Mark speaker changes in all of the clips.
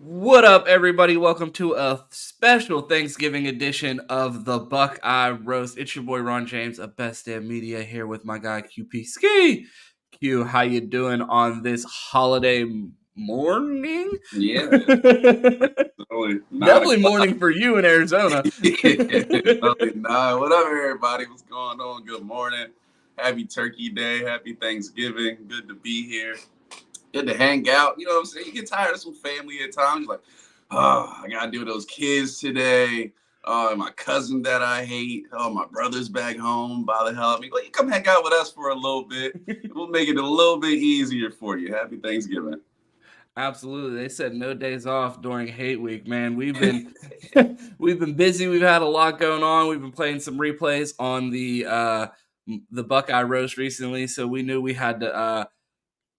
Speaker 1: What up, everybody? Welcome to a special Thanksgiving edition of the Buckeye Roast. It's your boy Ron James of Best Damn Media here with my guy QP Ski. Q, how you doing on this holiday morning?
Speaker 2: Yeah, it's only 9
Speaker 1: Definitely
Speaker 2: o'clock.
Speaker 1: morning for you in Arizona.
Speaker 2: It's only 9. What up, everybody? What's going on? Good morning. Happy Turkey Day. Happy Thanksgiving. Good to be here. Good to hang out. You know what I'm saying? You get tired of some family at times. You're like, oh, I got to deal with those kids today. Oh, my cousin that I hate. Oh, my brother's back home. By the hell, I mean, well, you come hang out with us for a little bit. We'll make it a little bit easier for you. Happy Thanksgiving.
Speaker 1: Absolutely. They said no days off during hate week, man. We've been we've been busy. We've had a lot going on. We've been playing some replays on the Buckeye roast recently, so we knew we had to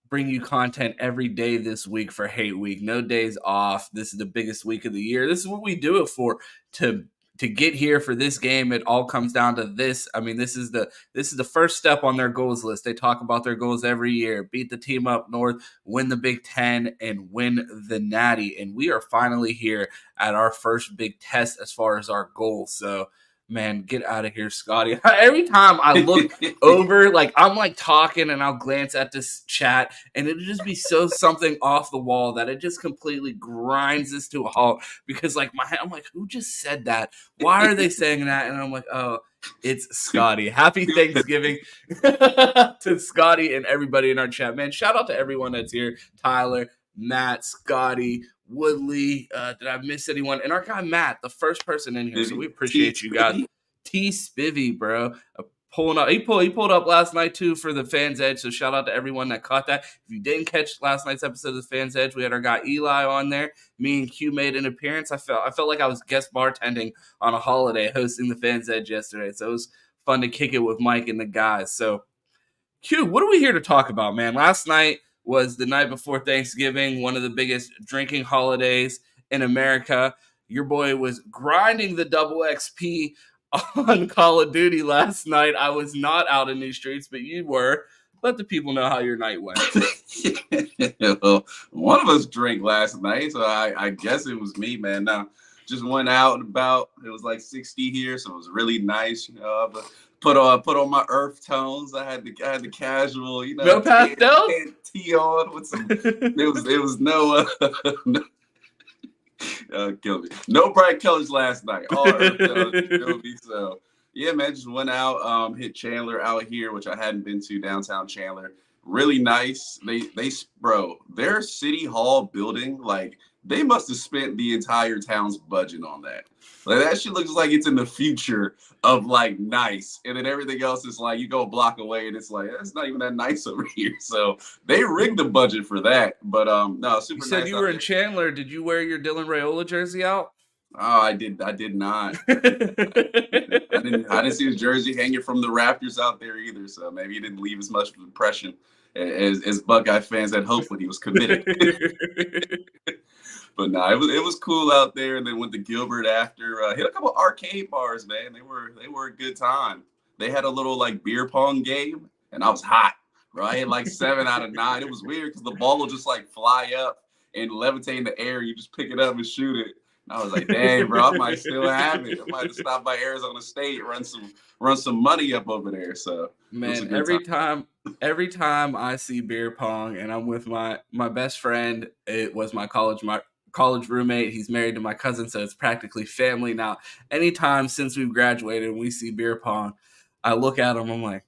Speaker 1: bring you content every day this week for hate week. No days off. This is the biggest week of the year. This is what we do it for, to get here for this game. It all comes down to this. I mean, this is the first step on their goals list. They talk about their goals every year: beat the team up north, win the Big Ten, and win the Natty. And we are finally here at our first big test as far as our goals. So, man, get out of here, Scotty. Every time I look over, like I'm like talking and I'll glance at this chat and it'll just be so something off the wall that it just completely grinds this to a halt because I'm like, who just said that? Why are they saying that? And I'm like, oh, it's Scotty. Happy Thanksgiving to Scotty and everybody in our chat, man. Shout out to everyone that's here. Tyler, Matt, Scotty, Woodley. Did I miss anyone? And our guy Matt, the first person in here. So we appreciate you guys. T Spivvy, bro. Pulling up. He pulled up last night too for the Fans Edge. So shout out to everyone that caught that. If you didn't catch last night's episode of the Fans Edge, we had our guy Eli on there. Me and Q made an appearance. I felt like I was guest bartending on a holiday hosting the Fans Edge yesterday. So it was fun to kick it with Mike and the guys. So Q, what are we here to talk about, man? Last night was the night before Thanksgiving, one of the biggest drinking holidays in America. Your boy was grinding the double XP on Call of Duty last night. I was not out in these streets, but you were. Let the people know how your night went.
Speaker 2: Well, one of us drank last night, so I guess it was me, man. Now, just went out and about. It was like 60 here, so it was really nice. You know, but put on my earth tones. I had the casual, you know,
Speaker 1: No pastel
Speaker 2: tee on with some. It was no. Kill me. No bright colors last night. All earth tones. So yeah, man, just went out, hit Chandler out here, which I hadn't been to, downtown Chandler. Really nice. Bro, their city hall building, like they must have spent the entire town's budget on that. Like that shit looks like it's in the future of like nice, and then everything else is like you go a block away and it's like it's not even that nice over here. So they rigged the budget for that. But no, super
Speaker 1: You
Speaker 2: nice.
Speaker 1: said you were in Chandler. Did you wear your Dylan Raiola jersey out?
Speaker 2: Oh, I did not. I didn't see his jersey hanging from the Raptors out there either. So maybe he didn't leave as much of an impression as Buckeye fans had hoped when he was committed. But no, it was cool out there. And then went to Gilbert after. Hit a couple arcade bars, man. They were a good time. They had a little like beer pong game, and I was hot. Bro, I hit like 7 out of 9. It was weird because the ball will just like fly up and levitate in the air. You just pick it up and shoot it. And I was like, dang, bro, I might still have it. I might have to stop by Arizona State, run some money up over there. So
Speaker 1: man, every time I see beer pong and I'm with my best friend, it was my college roommate. He's married to my cousin, so it's practically family now. Anytime since we've graduated and we see beer pong, I look at him, I'm like,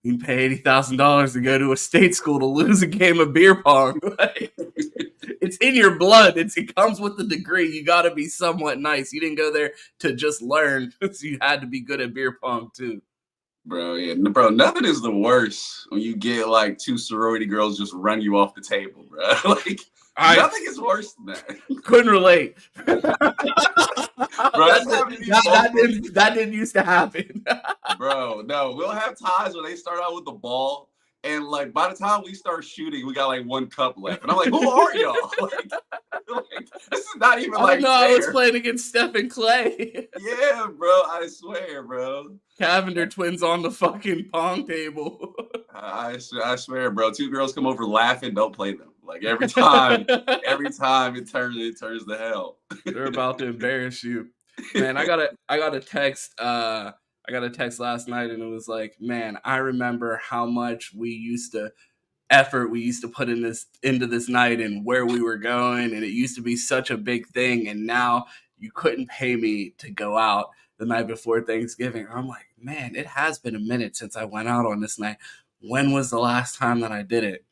Speaker 1: you can pay $80,000 to go to a state school to lose a game of beer pong. Like, it's in your blood. It comes with the degree. You got to be somewhat nice. You didn't go there to just learn. So you had to be good at beer pong too.
Speaker 2: Bro, yeah, bro, nothing is the worst when you get like 2 sorority girls just run you off the table, bro. Like nothing is worse than that.
Speaker 1: Couldn't relate. Bro,
Speaker 2: that
Speaker 1: didn't used to happen.
Speaker 2: Bro, no, we'll have ties where they start out with the ball, and like by the time we start shooting, we got like 1 cup left, and I'm like, who are y'all? Like, this is not even like.
Speaker 1: No, I was playing against Stephen Clay.
Speaker 2: Yeah, bro, I swear, bro.
Speaker 1: Cavender twins on the fucking pong table.
Speaker 2: I swear, bro. 2 girls come over laughing, don't play them. Like every time it turns to hell.
Speaker 1: They're about to embarrass you. Man, I got a text I got a text last night and it was like, man, I remember how much we used to put into this night and where we were going, and it used to be such a big thing, and now you couldn't pay me to go out the night before Thanksgiving. I'm like, man, it has been a minute since I went out on this night. When was the last time that I did it?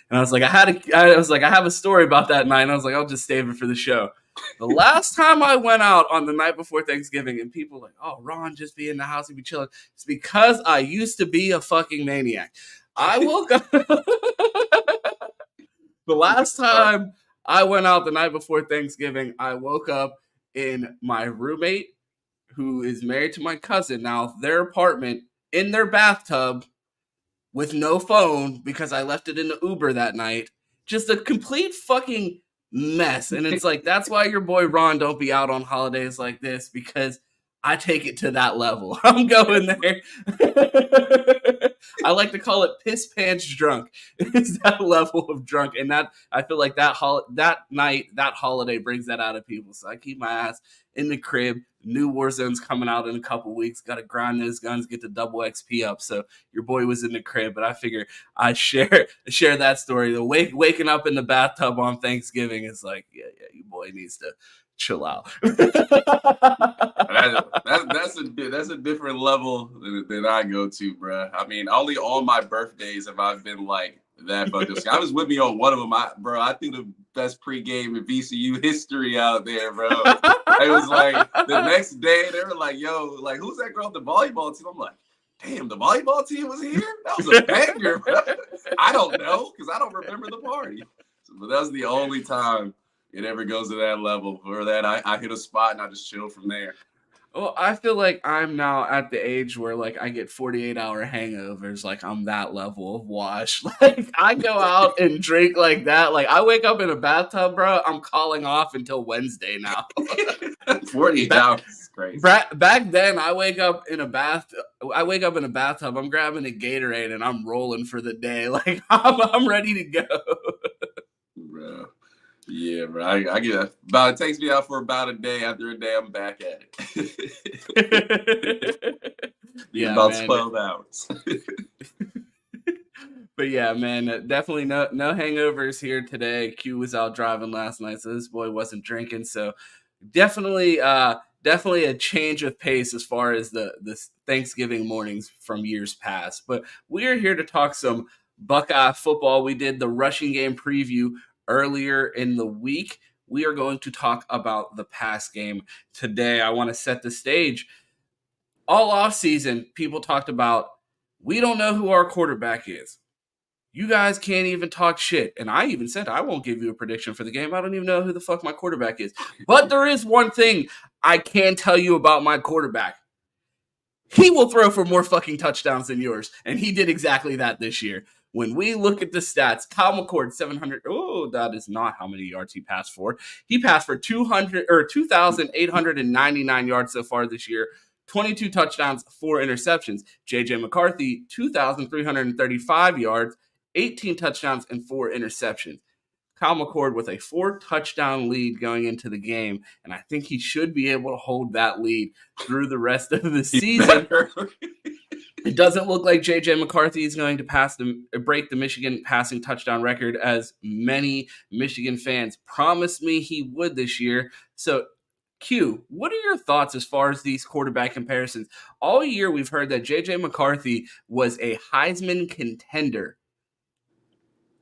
Speaker 1: And I was like, I have a story about that night, and I was like, I'll just save it for the show. The last time I went out on the night before Thanksgiving, and people were like, oh, Ron, just be in the house, you be chilling. It's because I used to be a fucking maniac. I woke up. The last time I went out the night before Thanksgiving, I woke up in my roommate, who is married to my cousin, now their apartment, in their bathtub with no phone because I left it in the Uber that night. Just a complete fucking mess. And it's like, that's why your boy Ron don't be out on holidays like this, because I take it to that level. I'm going there. I like to call it piss pants drunk. It's that level of drunk, and that I feel like that night, that holiday brings that out of people. So I keep my ass in the crib. New Warzone's coming out in a couple weeks. Got to grind those guns, get the double XP up. So your boy was in the crib, but I figure I share that story. The waking up in the bathtub on Thanksgiving is like, yeah, your boy needs to chill out.
Speaker 2: That's a different level than I go to, bro. I mean, only on my birthdays have I been like that. But I was with me on one of them, bro. I think the best pregame in VCU history out there, bro. It was like the next day they were like, "Yo, like who's that girl at the volleyball team?" I'm like, "Damn, the volleyball team was here. That was a banger, bro." I don't know because I don't remember the party. But that's the only time it ever goes to that level. For that, I hit a spot and I just chill from there.
Speaker 1: Well, I feel like I'm now at the age where like I get 48-hour hangovers. Like I'm that level of wash. Like I go out and drink like that. Like I wake up in a bathtub, bro. I'm calling off until Wednesday now.
Speaker 2: 48 hours is crazy.
Speaker 1: Back then, I wake up in a bathtub. I'm grabbing a Gatorade and I'm rolling for the day. Like I'm ready to go.
Speaker 2: Bro. Yeah, bro. I get it takes me out for about a day. After a day, I'm back at it.
Speaker 1: Yeah,
Speaker 2: about
Speaker 1: man.
Speaker 2: 12 hours.
Speaker 1: But yeah, man, definitely no hangovers here today. Q was out driving last night, so this boy wasn't drinking. So definitely a change of pace as far as the Thanksgiving mornings from years past. But we are here to talk some Buckeye football. We did the rushing game preview earlier in the week. We are going to talk about the pass game today. I want to set the stage. All offseason, people talked about, we don't know who our quarterback is. You guys can't even talk shit. And I even said, I won't give you a prediction for the game. I don't even know who the fuck my quarterback is. But there is one thing I can tell you about my quarterback. He will throw for more fucking touchdowns than yours. And he did exactly that this year. When we look at the stats, Kyle McCord, 700. Oh, that is not how many yards he passed for. He passed for 2,899 yards so far this year. 22 touchdowns, 4 interceptions. J.J. McCarthy, 2,335 yards, 18 touchdowns, and 4 interceptions. Kyle McCord with a 4-touchdown lead going into the game, and I think he should be able to hold that lead through the rest of the season. It doesn't look like J.J. McCarthy is going to break the Michigan passing touchdown record, as many Michigan fans promised me he would this year. So, Q, what are your thoughts as far as these quarterback comparisons? All year we've heard that J.J. McCarthy was a Heisman contender.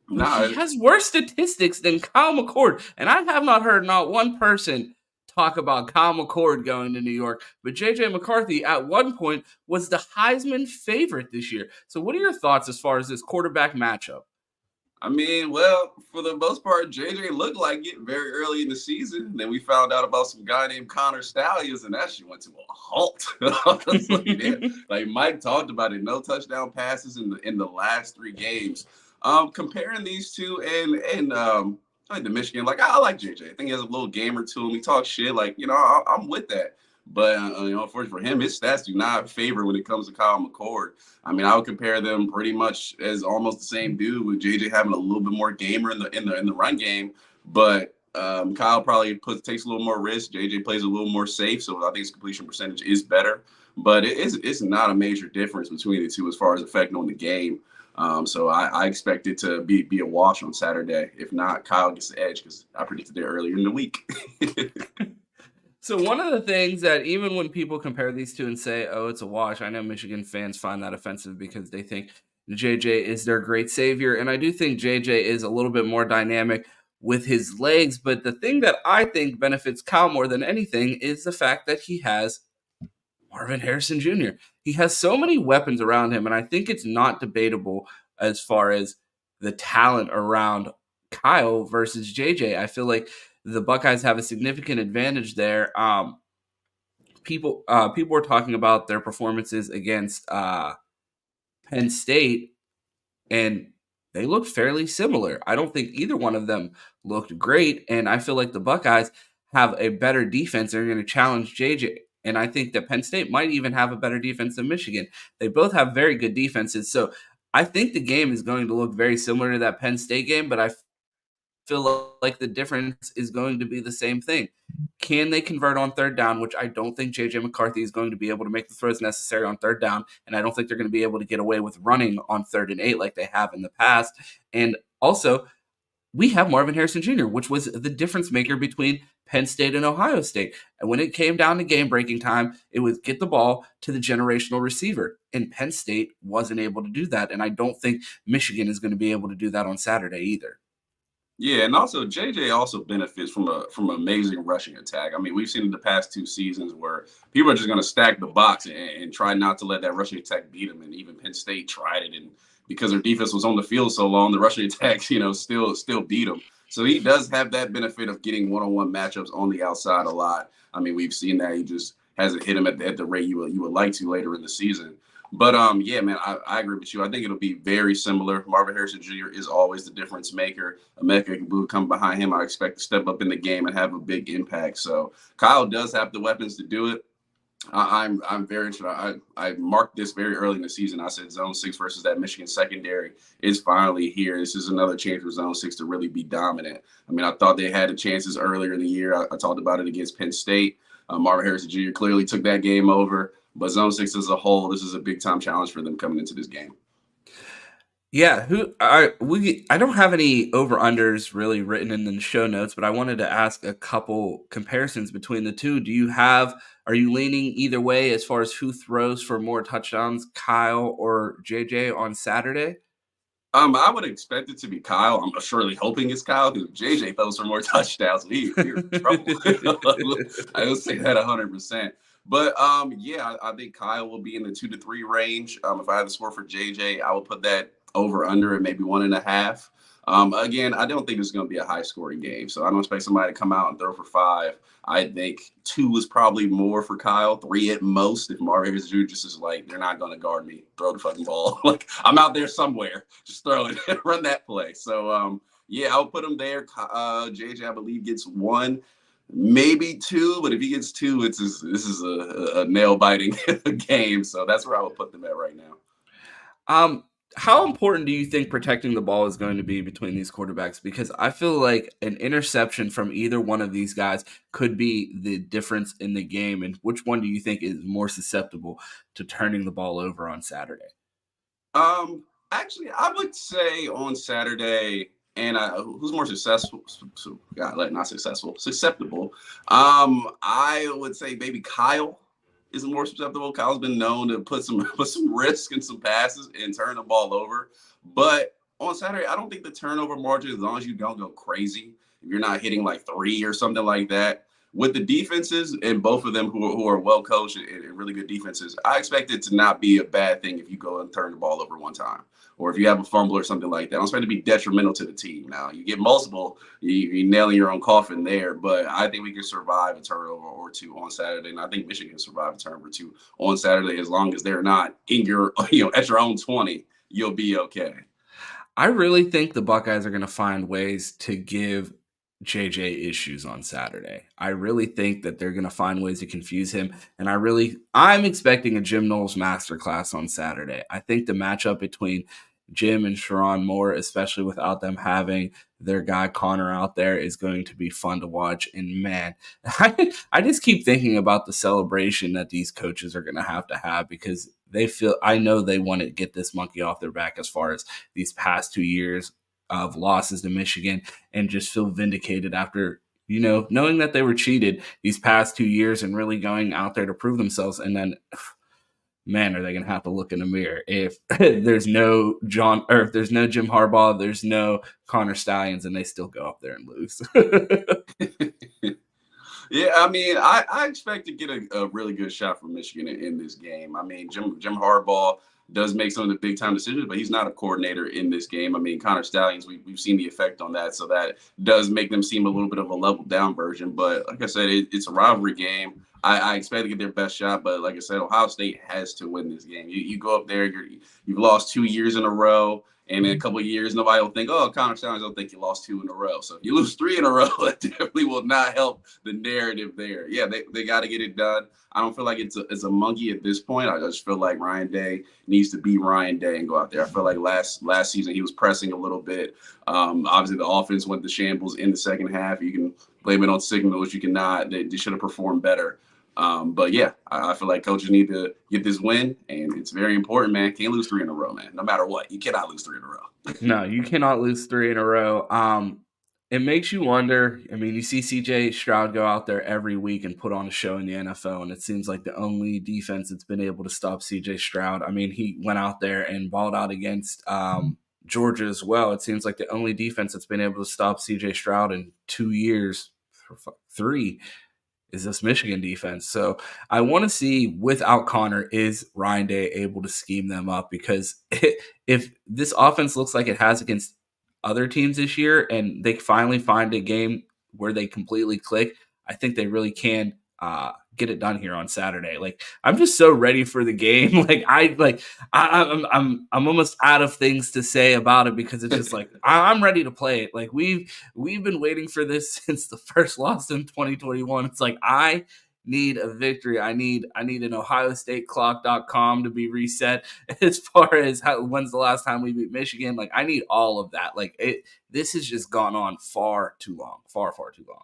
Speaker 1: No, he has worse statistics than Kyle McCord, and I have not heard not one person talk about Kyle McCord going to New York, but J.J. McCarthy at one point was the Heisman favorite this year. So what are your thoughts as far as this quarterback matchup?
Speaker 2: I mean, well, for the most part, JJ looked like it very early in the season. Then we found out about some guy named Connor Stallions, and that shit went to a halt. Like Mike talked about it, no touchdown passes in the last 3 games. Comparing these two and like the Michigan, like I like JJ. I think he has a little gamer to him. He talks shit, like I'm with that. But unfortunately for him, his stats do not favor when it comes to Kyle McCord. I mean, I would compare them pretty much as almost the same dude, with JJ having a little bit more gamer in the run game, but Kyle probably takes a little more risk. JJ plays a little more safe, so I think his completion percentage is better. But it's not a major difference between the two as far as effect on the game. So I expect it to be a wash on Saturday. If not, Kyle gets the edge because I predicted it earlier in the week.
Speaker 1: So one of the things that even when people compare these two and say, "Oh, it's a wash," I know Michigan fans find that offensive because they think JJ is their great savior, and I do think JJ is a little bit more dynamic with his legs. But the thing that I think benefits Kyle more than anything is the fact that he has Marvin Harrison Jr. He has so many weapons around him, and I think it's not debatable as far as the talent around Kyle versus JJ. I feel like the Buckeyes have a significant advantage there. People were talking about their performances against Penn State, and they looked fairly similar. I don't think either one of them looked great, and I feel like the Buckeyes have a better defense. They're going to challenge JJ. And I think that Penn State might even have a better defense than Michigan. They both have very good defenses. So I think the game is going to look very similar to that Penn State game, but I feel like the difference is going to be the same thing. Can they convert on third down, which I don't think J.J. McCarthy is going to be able to make the throws necessary on third down, and I don't think they're going to be able to get away with running on 3rd and 8 like they have in the past. And also, we have Marvin Harrison Jr., which was the difference maker between Penn State and Ohio State. And when it came down to game-breaking time, it was get the ball to the generational receiver. And Penn State wasn't able to do that, and I don't think Michigan is going to be able to do that on Saturday either.
Speaker 2: Yeah, and also JJ also benefits from an amazing rushing attack. I mean, we've seen in the past 2 seasons where people are just going to stack the box and try not to let that rushing attack beat them. And even Penn State tried it, and because their defense was on the field so long, the rushing attacks, still beat them. So he does have that benefit of getting one-on-one matchups on the outside a lot. I mean, we've seen that he just hasn't hit him at the rate you would like to later in the season. But yeah, man, I agree with you. I think it'll be very similar. Marvin Harrison Jr. is always the difference maker. Emeka Egbuka come behind him. I expect to step up in the game and have a big impact. So Kyle does have the weapons to do it. I'm very interested. I marked this very early in the season. I said Zone 6 versus that Michigan secondary is finally here. This is another chance for Zone 6 to really be dominant. I mean, I thought they had the chances earlier in the year. I talked about it against Penn State. Marvin Harrison Jr. clearly took that game over. But Zone 6 as a whole, this is a big time challenge for them coming into this game.
Speaker 1: Yeah, I don't have any over unders really written in the show notes, but I wanted to ask a couple comparisons between the two. Are you leaning either way as far as who throws for more touchdowns, Kyle or JJ on Saturday?
Speaker 2: I would expect it to be Kyle. I'm surely hoping it's Kyle because JJ throws for more touchdowns. We're in trouble. I would say that 100%. But yeah, I think Kyle will be in the 2 to 3 range. If I had to score for JJ, I would put that over under at maybe 1.5. Again, I don't think it's going to be a high scoring game, so I don't expect somebody to come out and throw for 5. I think 2 is probably more for Kyle, 3 at most. If Marvin Harrison Jr. just is like, they're not going to guard me, throw the fucking ball. Like, I'm out there somewhere, just throw it, run that play. So yeah, I'll put him there. JJ, I believe, gets 1. Maybe 2, but if he gets 2, this is a nail biting game. So that's where I would put them at right now.
Speaker 1: How important do you think protecting the ball is going to be between these quarterbacks? Because I feel like an interception from either one of these guys could be the difference in the game. And which one do you think is more susceptible to turning the ball over on Saturday?
Speaker 2: Actually, I would say on Saturday, and who's more successful? Not successful, susceptible. I would say maybe Kyle is more susceptible. Kyle's been known to put some risk in some passes and turn the ball over. But on Saturday, I don't think the turnover margin, as long as you don't go crazy, if you're not hitting like 3 or something like that, with the defenses and both of them who are well coached and really good defenses, I expect it to not be a bad thing if you go and turn the ball over one time, or if you have a fumble or something like that. I don't expect it to be detrimental to the team. Now, you get multiple, you're nailing your own coffin there, but I think we can survive a turnover or 2 on Saturday, and I think Michigan can survive a turnover or 2 on Saturday as long as they're not in your, at your own 20. You'll be okay.
Speaker 1: I really think the Buckeyes are going to find ways to give JJ issues on Saturday. I really think that they're going to find ways to confuse him. And I'm expecting a Jim Knowles masterclass on Saturday. I think the matchup between Jim and Sharon Moore, especially without them having their guy Connor out there, is going to be fun to watch. And man, I just keep thinking about the celebration that these coaches are going to have because I know they want to get this monkey off their back as far as these past 2 years of losses to Michigan and just feel vindicated after, knowing that they were cheated these past 2 years and really going out there to prove themselves. And then, man, are they going to have to look in the mirror if there's no if there's no Jim Harbaugh, there's no Connor Stallions, and they still go up there and lose.
Speaker 2: Yeah, I mean, I expect to get a really good shot from Michigan in this game. I mean, Jim Harbaugh does make some of the big time decisions, but he's not a coordinator in this game. I mean, Connor Stallions, we've seen the effect on that, so that does make them seem a little bit of a level down version. But like I said, it's a rivalry game. I expect to get their best shot, but like I said, Ohio State has to win this game. You go up there, you've lost 2 years in a row. And in a couple of years, nobody will think, oh, Connor Stallions don't think you lost 2 in a row. So if you lose 3 in a row, that definitely will not help the narrative there. Yeah, they got to get it done. I don't feel like it's a monkey at this point. I just feel like Ryan Day needs to be Ryan Day and go out there. I feel like last season he was pressing a little bit. Obviously, the offense went to shambles in the second half. You can blame it on signals. You cannot. They should have performed better. But yeah, I feel like coaches need to get this win, and it's very important, man. Can't lose 3 in a row, man. No matter what, you cannot lose 3 in a row.
Speaker 1: No, you cannot lose 3 in a row. It makes you wonder. I mean, you see CJ Stroud go out there every week and put on a show in the NFL, and it seems like the only defense that's been able to stop CJ Stroud. I mean, he went out there and balled out against Georgia as well. It seems like the only defense that's been able to stop CJ Stroud in 2 years, 3, is this Michigan defense. So I want to see, without Connor, is Ryan Day able to scheme them up? Because if this offense looks like it has against other teams this year and they finally find a game where they completely click, I think they really can get it done here on Saturday. Like, I'm just so ready for the game. I'm almost out of things to say about it because it's just like I'm ready to play it. Like we've been waiting for this since the first loss in 2021. It's like I need a victory. I need an OhioStateClock.com to be reset as far as when's the last time we beat Michigan. Like I need all of that. Like this has just gone on far too long, far too long.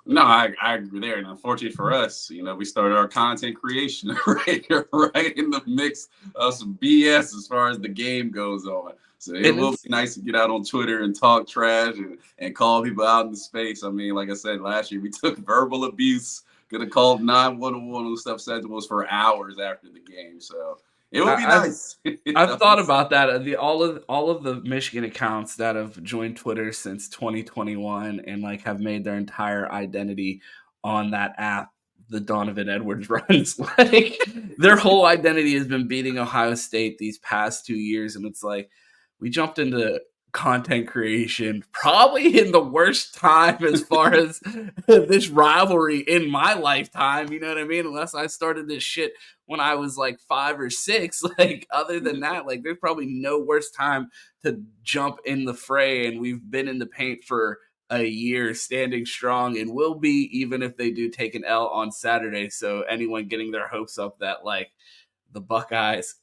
Speaker 2: No, I agree there. And unfortunately for us, we started our content creation right in the mix of some BS as far as the game goes on. So it will be nice to get out on Twitter and talk trash and call people out in the space. I mean, like I said, last year we took verbal abuse, could have called 911 and stuff said to us for hours after the game. So it would be nice.
Speaker 1: I've thought about that. All of the Michigan accounts that have joined Twitter since 2021 and like have made their entire identity on that app, the Donovan Edwards runs. Like their whole identity has been beating Ohio State these past 2 years, and it's like we jumped into content creation probably in the worst time as far as this rivalry in my lifetime, you know what I mean? Unless I started this shit when I was like 5 or 6, like other than that, like there's probably no worse time to jump in the fray, and we've been in the paint for a year standing strong and will be even if they do take an L on Saturday. So anyone getting their hopes up that like the Buckeyes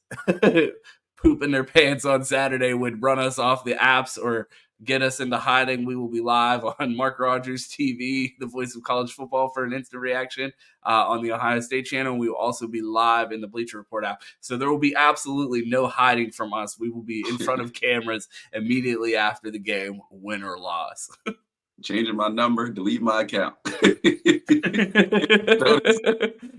Speaker 1: pooping their pants on Saturday would run us off the apps or get us into hiding, we will be live on Mark Rogers TV, the voice of college football, for an instant reaction on the Ohio State channel. We will also be live in the Bleacher Report app. So there will be absolutely no hiding from us. We will be in front of cameras immediately after the game, win or loss.
Speaker 2: Changing my number, delete my account.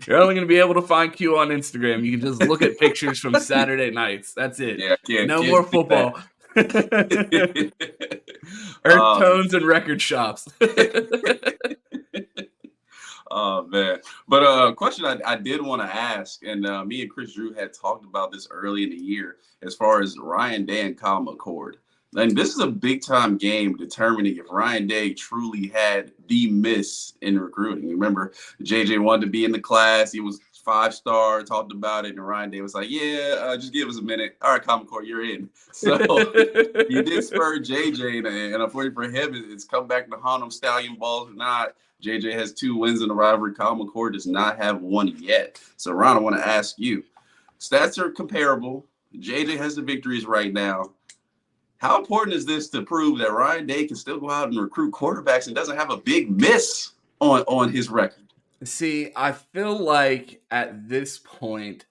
Speaker 1: You're only going to be able to find Q on Instagram. You can just look at pictures from Saturday nights. That's it.
Speaker 2: Yeah,
Speaker 1: no more football. Earth tones and record shops.
Speaker 2: Oh man! But a question I did want to ask, and me and Chris Drew had talked about this early in the year, as far as Ryan Day and Kyle McCord. And this is a big-time game determining if Ryan Day truly had the miss in recruiting. Remember, JJ wanted to be in the class. He was 5-star, talked about it, and Ryan Day was like, "Yeah, just give us a minute. All right, Common Core, you're in." So he did spur JJ, and unfortunately for him, it's come back to haunt him. Stallion balls or not, JJ has 2 wins in the rivalry. Common Core does not have one yet. So Ron, I want to ask you, stats are comparable. JJ has the victories right now. How important is this to prove that Ryan Day can still go out and recruit quarterbacks and doesn't have a big miss on his record?
Speaker 1: See, I feel like at this point,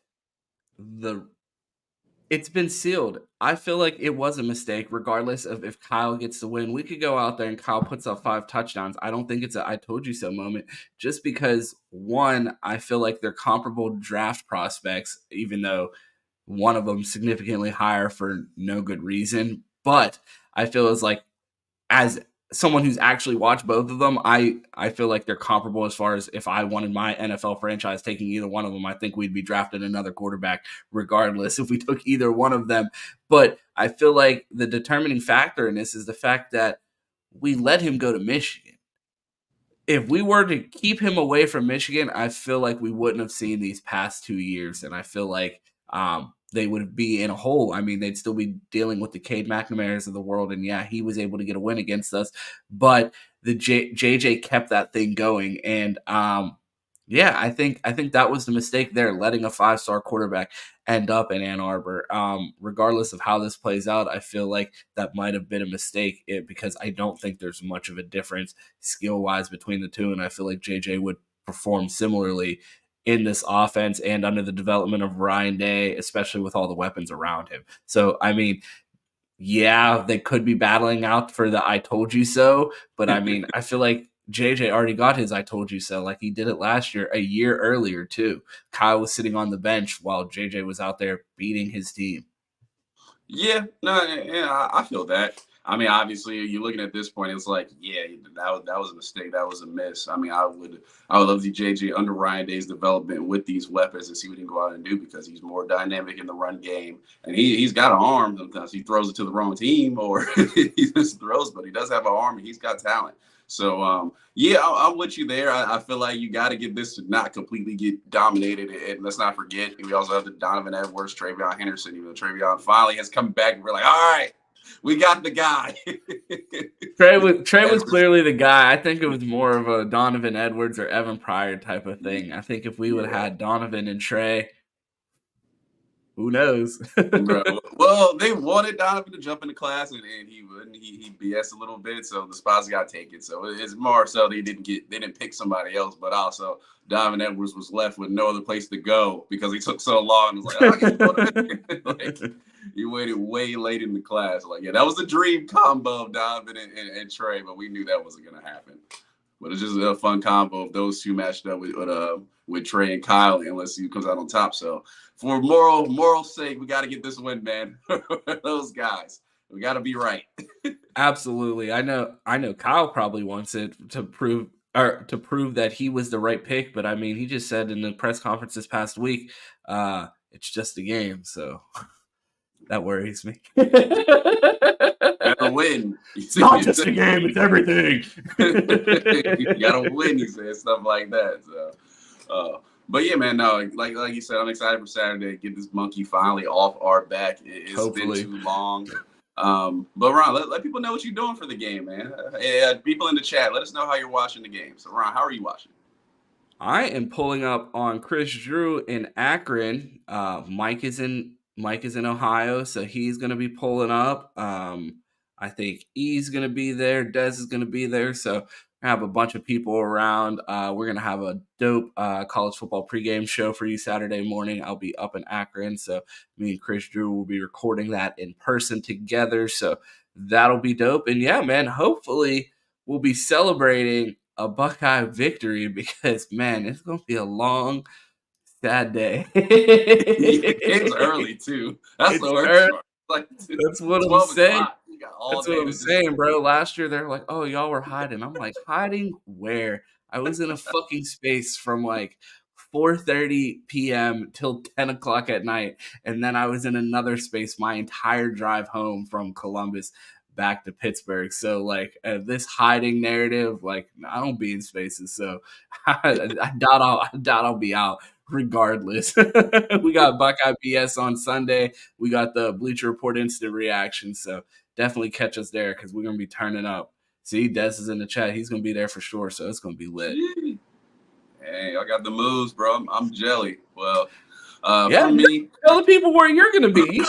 Speaker 1: it's been sealed. I feel like it was a mistake, regardless of if Kyle gets the win. We could go out there and Kyle puts up 5 touchdowns. I don't think it's a "I told you so" moment, just because one, I feel like they're comparable draft prospects, even though one of them significantly higher for no good reason. But I feel as someone who's actually watched both of them, I feel like they're comparable as far as if I wanted my NFL franchise taking either one of them, I think we'd be drafting another quarterback regardless if we took either one of them. But I feel like the determining factor in this is the fact that we let him go to Michigan. If we were to keep him away from Michigan, I feel like we wouldn't have seen these past 2 years, and I feel like they would be in a hole. I mean, they'd still be dealing with the Cade McNamara's of the world, and yeah, he was able to get a win against us, but the JJ kept that thing going, and yeah, I think that was the mistake there, letting a 5-star quarterback end up in Ann Arbor. Regardless of how this plays out, I feel like that might have been a mistake because I don't think there's much of a difference skill wise between the two, and I feel like JJ would perform similarly in this offense and under the development of Ryan Day, especially with all the weapons around him. So, I mean, yeah, they could be battling out for the "I told you so," but I mean, I feel like JJ already got his "I told you so," like he did it last year, a year earlier too. Kyle was sitting on the bench while JJ was out there beating his team.
Speaker 2: Yeah, no, yeah, I feel that. I mean, obviously, you're looking at this point. It's like, yeah, that was a mistake. That was a miss. I mean, I would love to see JJ under Ryan Day's development with these weapons and see what he can go out and do because he's more dynamic in the run game and he's got an arm. Sometimes he throws it to the wrong team or he just throws, but he does have an arm and he's got talent. So yeah, I'm with you there. I feel like you got to get this to not completely get dominated. And let's not forget, we also have the Donovan Edwards, Travion Henderson. Even though Travion finally has come back, and we're like, all right, we got the guy.
Speaker 1: Trey was clearly the guy. I think it was more of a Donovan Edwards or Evan Pryor type of thing. I think if we would have had Donovan and Trey, who knows?
Speaker 2: Bro, well, they wanted Donovan to jump into class, and he wouldn't. He BS a little bit, so the spots got taken. So it's more so they didn't pick somebody else, but also Donovan Edwards was left with no other place to go because he took so long. It was like, oh, like he waited way late in the class. Like, yeah, that was the dream combo of Donovan and Trey, but we knew that wasn't gonna happen. But it's just a fun combo of those two matched up with Trey and Kyle, and let's see who comes out on top. So for moral sake, we got to get this win, man. Those guys, we got to be right.
Speaker 1: Absolutely. I know Kyle probably wants it to prove that he was the right pick, but I mean, he just said in the press conference this past week, it's just a game, so that worries me.
Speaker 2: Gotta win.
Speaker 1: It's not just a game, it's everything.
Speaker 2: You gotta win, he said, stuff like that. So but yeah, man, no, like you said, I'm excited for Saturday. Get this monkey finally off our back. It's
Speaker 1: Hopefully.
Speaker 2: been too long. But Ron, let people know what you're doing for the game, man. People in the chat, let us know how you're watching the game. So Ron, how are you watching?
Speaker 1: I am pulling up on Chris Drew in Akron. Mike is in Ohio, so he's gonna be pulling up. I think E's gonna be there. Des is gonna be there. So I have a bunch of people around. We're gonna have a dope college football pregame show for you Saturday morning. I'll be up in Akron, so me and Chris Drew will be recording that in person together. So that'll be dope. And yeah, man, hopefully we'll be celebrating a Buckeye victory because man, it's gonna be a long, sad day.
Speaker 2: It's early too. That's the worst part. Like,
Speaker 1: that's what I'm saying. That's what I'm saying, bro. Last year they're like, "Oh, y'all were hiding." I'm like, hiding where? I was in a fucking space from like 4:30 p.m. till 10 o'clock at night, and then I was in another space my entire drive home from Columbus back to Pittsburgh. So like this hiding narrative, like I don't be in spaces, so I doubt I'll be out regardless. We got Buckeye BS on Sunday. We got the Bleacher Report instant reaction. So definitely catch us there because we're gonna be turning up. See, Des is in the chat. He's gonna be there for sure. So it's gonna be lit.
Speaker 2: Hey, I got the moves, bro. I'm jelly. Well,
Speaker 1: Yeah,
Speaker 2: for me,
Speaker 1: tell the people where you're gonna be.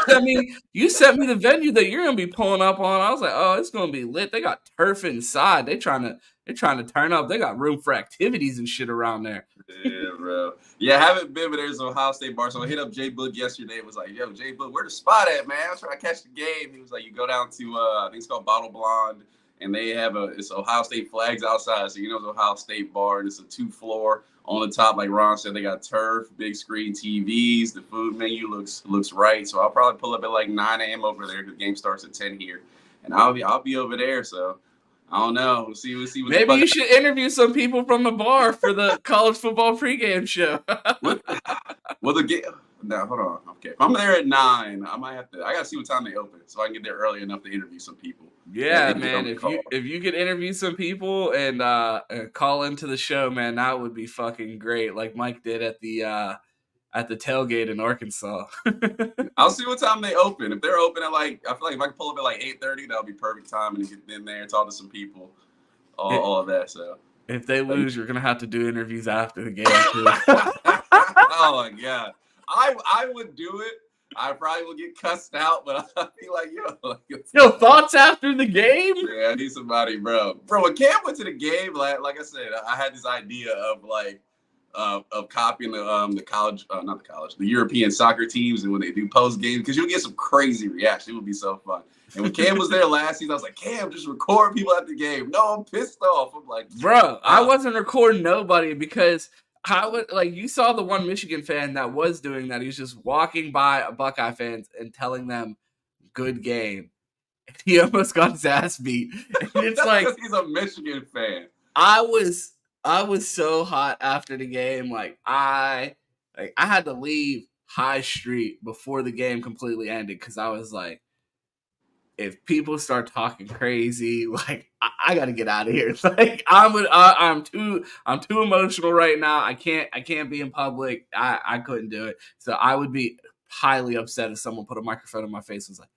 Speaker 1: You sent me the venue that you're gonna be pulling up on. I was like, oh, it's gonna be lit. They got turf inside. They're trying to turn up. They got room for activities and shit around there.
Speaker 2: Yeah, bro. Yeah, I haven't been, but there's an Ohio State bar. So I hit up Jay Book yesterday. It was like, yo, Jay Book, where the spot at, man? I was trying to catch the game. He was like, you go down to I think it's called Bottle Blonde, and they have it's Ohio State flags outside. So it's Ohio State bar, and it's a 2-floor. On the top, like Ron said, they got turf, big screen TVs. The food menu looks right. So I'll probably pull up at like 9 a.m. over there. The game starts at 10 here, and I'll be over there. So I don't know. We'll see.
Speaker 1: Maybe you should interview some people from the bar for the college football pregame show.
Speaker 2: Well, the game. No, hold on. Okay, if I'm there at 9, I might have to. I gotta see what time they open, so I can get there early enough to interview some people.
Speaker 1: Yeah, man. If you could interview some people and call into the show, man, that would be fucking great. Like Mike did at the tailgate in Arkansas.
Speaker 2: I'll see what time they open. If they're open at I feel like if I can pull up at 8:30, that'll be perfect time and get in there and talk to some people. All of that. So
Speaker 1: if they lose, you're gonna have to do interviews after the game too.
Speaker 2: Oh my god, I would do it. I probably will get cussed out, but I'll be like,
Speaker 1: yo, thoughts after the game?
Speaker 2: Yeah, I need somebody, bro. Bro, when Cam went to the game, like I said, I had this idea of copying the European soccer teams, and when they do post games, because you'll get some crazy reaction. It would be so fun. And when Cam was there last season, I was like, Cam, just record people at the game. No, I'm pissed off. I'm like,
Speaker 1: bro, I wasn't recording nobody because you saw the one Michigan fan that was doing that. He was just walking by Buckeye fans and telling them good game. And he almost got his ass beat. And it's like
Speaker 2: he's a Michigan fan.
Speaker 1: I was so hot after the game. I had to leave High Street before the game completely ended because I was like, if people start talking crazy, I got to get out of here. I'm too emotional right now. I can't be in public. I couldn't do it. So I would be highly upset if someone put a microphone in my face and was like,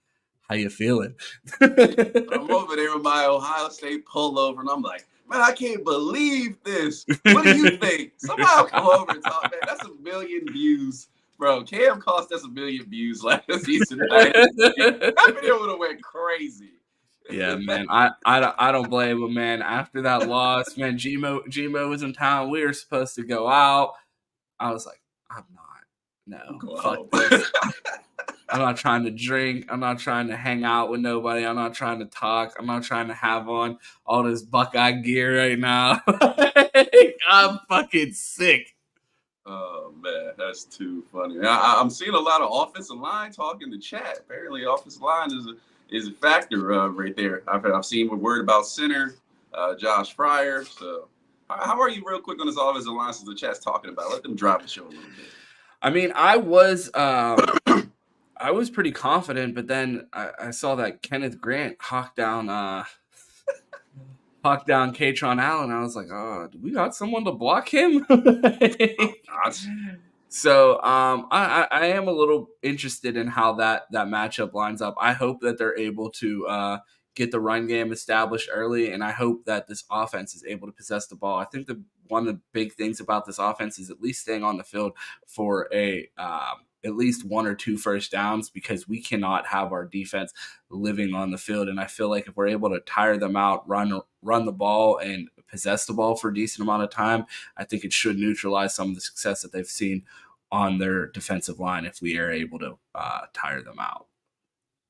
Speaker 1: how you feeling?
Speaker 2: I'm over there with my Ohio State pullover, and I'm like, man, I can't believe this. What do you think? Somehow come over and talk, man. That's 1 million views. Bro, Cam cost us 1 million views last season. That video would have went crazy.
Speaker 1: Yeah, man. I don't blame him, man. After that loss, man, Gmo was in town. We were supposed to go out. I was like, I'm not. No, fuck this. I'm not trying to drink. I'm not trying to hang out with nobody. I'm not trying to talk. I'm not trying to have on all this Buckeye gear right now. I'm fucking sick.
Speaker 2: Oh, man, that's too funny. I'm seeing a lot of offensive line talk in the chat. Apparently, offensive line is a factor right there. I've seen we're worried about center, Josh Fryer. So, how are you real quick on this offensive line since the chat's talking about? Let them drive the show a little bit.
Speaker 1: I mean, I was pretty confident, but then I saw that Kenneth Grant hawk down Katron Allen. I was like, oh, do we got someone to block him? So I am a little interested in how that matchup lines up. I hope that they're able to get the run game established early, and I hope that this offense is able to possess the ball. I think one of the big things about this offense is at least staying on the field for at least 1 or 2 first downs, because we cannot have our defense living on the field. And I feel like if we're able to tire them out, run the ball and possess the ball for a decent amount of time, I think it should neutralize some of the success that they've seen on their defensive line if we are able to tire them out.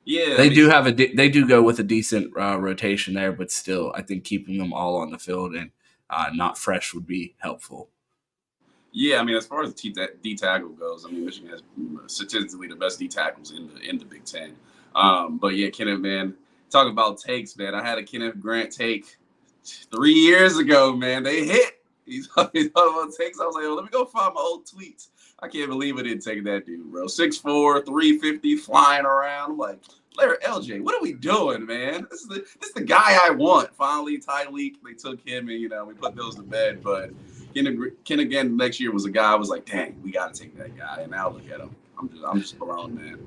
Speaker 2: Yeah,
Speaker 1: they do go with a decent rotation there, but still, I think keeping them all on the field and not fresh would be helpful.
Speaker 2: Yeah, I mean, as far as the D tackle goes, I mean, Michigan has statistically the best D tackles in the Big Ten. But yeah, Kenneth, man, talk about takes, man. I had a Kenneth Grant take 3 years ago, man. They hit. He's talking about takes. I was like, let me go find my old tweets. I can't believe I didn't take that dude, bro. 6'4", 350, flying around. I'm like, Larry LJ, what are we doing, man? This is the guy I want. Finally, Tyreek, they took him, and we put those to bed. But Ken again next year was a guy I was like, dang, we got to take that guy. And now look at him. I'm just blown, man.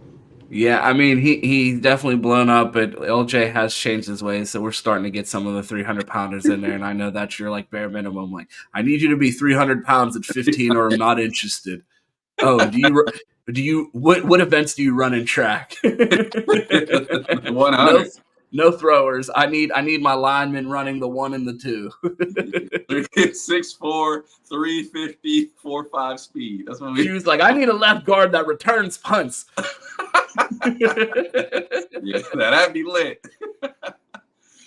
Speaker 1: Yeah, I mean, he's definitely blown up, but LJ has changed his ways, so we're starting to get some of the 300-pounders in there, and I know that's your, like, bare minimum. Like, I need you to be 300 pounds at 15 or I'm not interested. Oh, what events do you run in track?
Speaker 2: 100.
Speaker 1: No throwers. I need my linemen running the 1 and the 2.
Speaker 2: 6'4", 350, 4.5 speed. That's what
Speaker 1: He was like, I need a left guard that returns punts.
Speaker 2: Yeah, that'd be lit.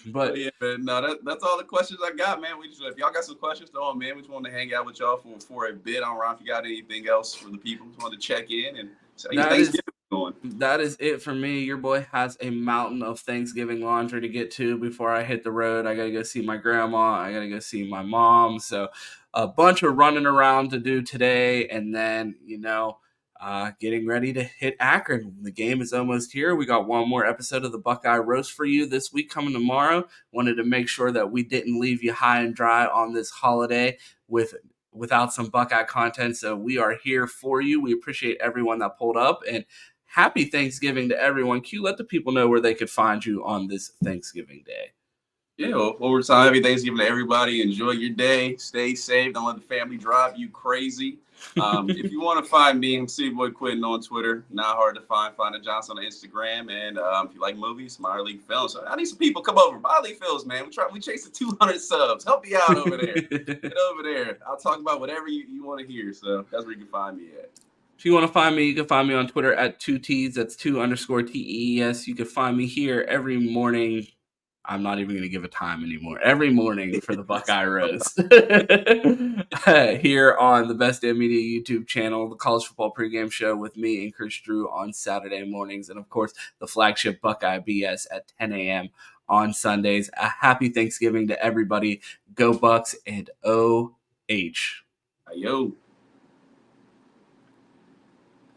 Speaker 1: But
Speaker 2: yeah, man, no, that's all the questions I got, man. If y'all got some questions, throw them, man. We just want to hang out with y'all for a bit. I don't know if you got anything else for the people who want to check in and say Thanksgiving going.
Speaker 1: That is it for me. Your boy has a mountain of Thanksgiving laundry to get to before I hit the road. I got to go see my grandma. I got to go see my mom. So a bunch of running around to do today. And then, getting ready to hit Akron. The game is almost here. We got one more episode of the Buckeye Roast for you this week coming tomorrow. Wanted to make sure that we didn't leave you high and dry on this holiday without some Buckeye content. So we are here for you. We appreciate everyone that pulled up, and happy Thanksgiving to everyone. Q, let the people know where they could find you on this Thanksgiving Day.
Speaker 2: Yeah, well, overtime, happy Thanksgiving to everybody. Enjoy your day. Stay safe. Don't let the family drive you crazy. If you want to find me, I'm City Boy Quentin on Twitter. Not hard to find. Find a Johnson on Instagram. And if you like movies, Minor League Films. So I need some people. Come over. Minor League Films, man. We chase the 200 subs. Help me out over there. Get over there. I'll talk about whatever you want to hear. So that's where you can find me at.
Speaker 1: If you want to find me, you can find me on Twitter at 2Ts. That's 2_TEES. You can find me here every morning. I'm not even going to give a time anymore. Every morning for the Buckeye Roast. Here on the Best Damn Media YouTube channel, the college football pregame show with me and Chris Drew on Saturday mornings. And, of course, the flagship Buckeye BS at 10 a.m. on Sundays. A happy Thanksgiving to everybody. Go Bucks and OH.
Speaker 2: Yo.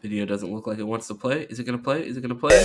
Speaker 1: Video doesn't look like it wants to play. Is it going to play? Is it going to play?